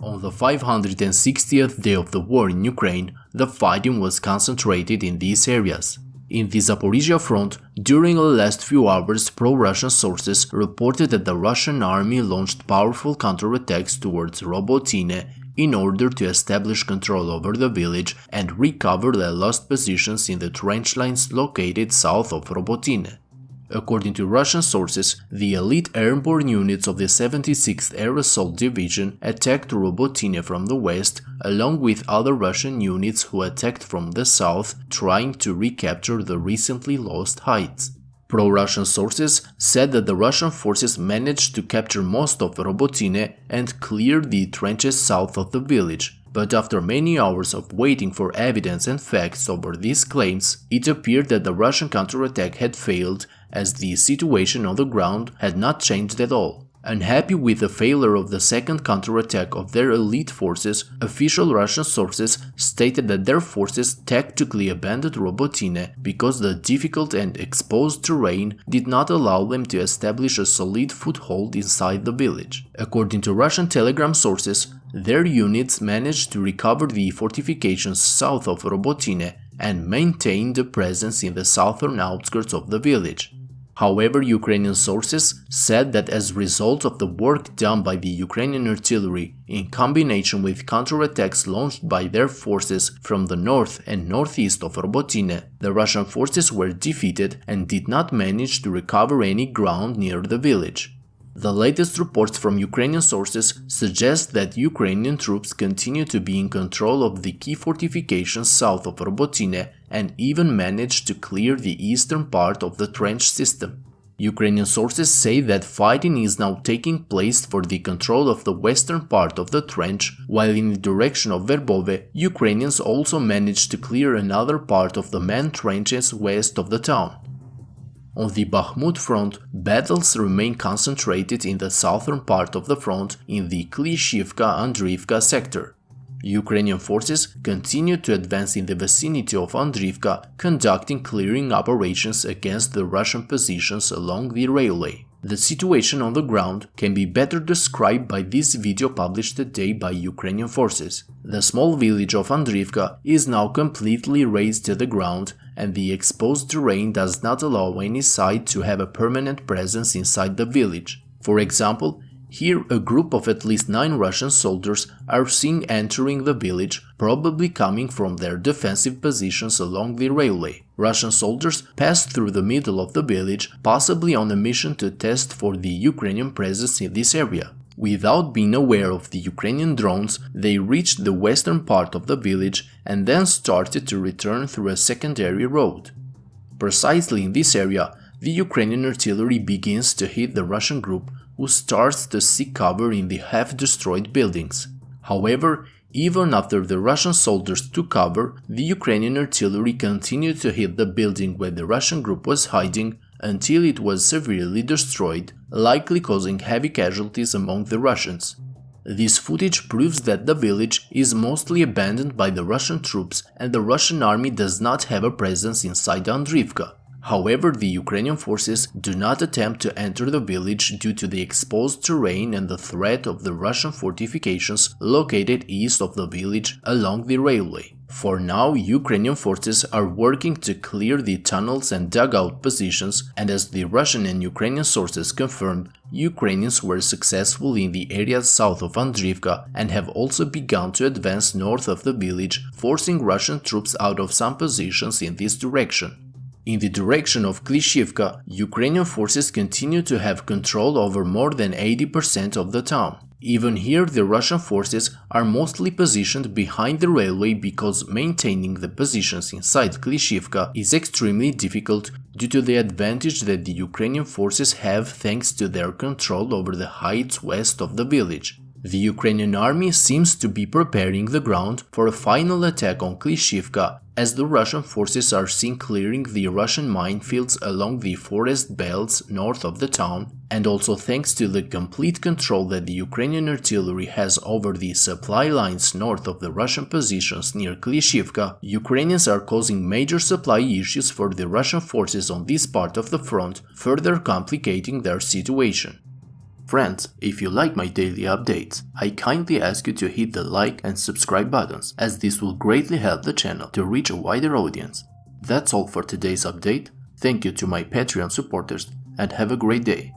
On the 560th day of the war in Ukraine, the fighting was concentrated in these areas. In the Zaporizhzhia front, during the last few hours, pro-Russian sources reported that the Russian army launched powerful counterattacks towards Robotyne in order to establish control over the village and recover the lost positions in the trench lines located south of Robotyne. According to Russian sources, the elite airborne units of the 76th Air Assault Division attacked Robotyne from the west, along with other Russian units who attacked from the south, trying to recapture the recently lost heights. Pro-Russian sources said that the Russian forces managed to capture most of Robotyne and clear the trenches south of the village. But after many hours of waiting for evidence and facts over these claims, it appeared that the Russian counterattack had failed, as the situation on the ground had not changed at all. Unhappy with the failure of the second counterattack of their elite forces, official Russian sources stated that their forces tactically abandoned Robotyne because the difficult and exposed terrain did not allow them to establish a solid foothold inside the village. According to Russian telegram sources, their units managed to recover the fortifications south of Robotyne and maintained a presence in the southern outskirts of the village. However, Ukrainian sources said that as a result of the work done by the Ukrainian artillery in combination with counterattacks launched by their forces from the north and northeast of Robotyne, the Russian forces were defeated and did not manage to recover any ground near the village. The latest reports from Ukrainian sources suggest that Ukrainian troops continue to be in control of the key fortifications south of Robotyne and even managed to clear the eastern part of the trench system. Ukrainian sources say that fighting is now taking place for the control of the western part of the trench, while in the direction of Verbove, Ukrainians also managed to clear another part of the main trenches west of the town. On the Bakhmut front, battles remain concentrated in the southern part of the front in the Klishchiivka-Andriivka sector. Ukrainian forces continue to advance in the vicinity of Andriivka, conducting clearing operations against the Russian positions along the railway. The situation on the ground can be better described by this video published today by Ukrainian forces. The small village of Andriivka is now completely razed to the ground, and the exposed terrain does not allow any side to have a permanent presence inside the village. For example, here a group of at least 9 Russian soldiers are seen entering the village, probably coming from their defensive positions along the railway. Russian soldiers passed through the middle of the village, possibly on a mission to test for the Ukrainian presence in this area. Without being aware of the Ukrainian drones, they reached the western part of the village and then started to return through a secondary road. Precisely in this area, the Ukrainian artillery begins to hit the Russian group, who starts to seek cover in the half-destroyed buildings. However, even after the Russian soldiers took cover, the Ukrainian artillery continued to hit the building where the Russian group was hiding until it was severely destroyed, likely causing heavy casualties among the Russians. This footage proves that the village is mostly abandoned by the Russian troops and the Russian army does not have a presence inside Andriivka. However, the Ukrainian forces do not attempt to enter the village due to the exposed terrain and the threat of the Russian fortifications located east of the village along the railway. For now, Ukrainian forces are working to clear the tunnels and dugout positions, and as the Russian and Ukrainian sources confirmed, Ukrainians were successful in the areas south of Andriivka and have also begun to advance north of the village, forcing Russian troops out of some positions in this direction. In the direction of Klishchiivka, Ukrainian forces continue to have control over more than 80% of the town. Even here, the Russian forces are mostly positioned behind the railway because maintaining the positions inside Klishchiivka is extremely difficult due to the advantage that the Ukrainian forces have thanks to their control over the heights west of the village. The Ukrainian army seems to be preparing the ground for a final attack on Klishchiivka, as the Russian forces are seen clearing the Russian minefields along the forest belts north of the town, and also thanks to the complete control that the Ukrainian artillery has over the supply lines north of the Russian positions near Klishchiivka, Ukrainians are causing major supply issues for the Russian forces on this part of the front, further complicating their situation. Friends, if you like my daily updates, I kindly ask you to hit the like and subscribe buttons, as this will greatly help the channel to reach a wider audience. That's all for today's update. Thank you to my Patreon supporters and have a great day.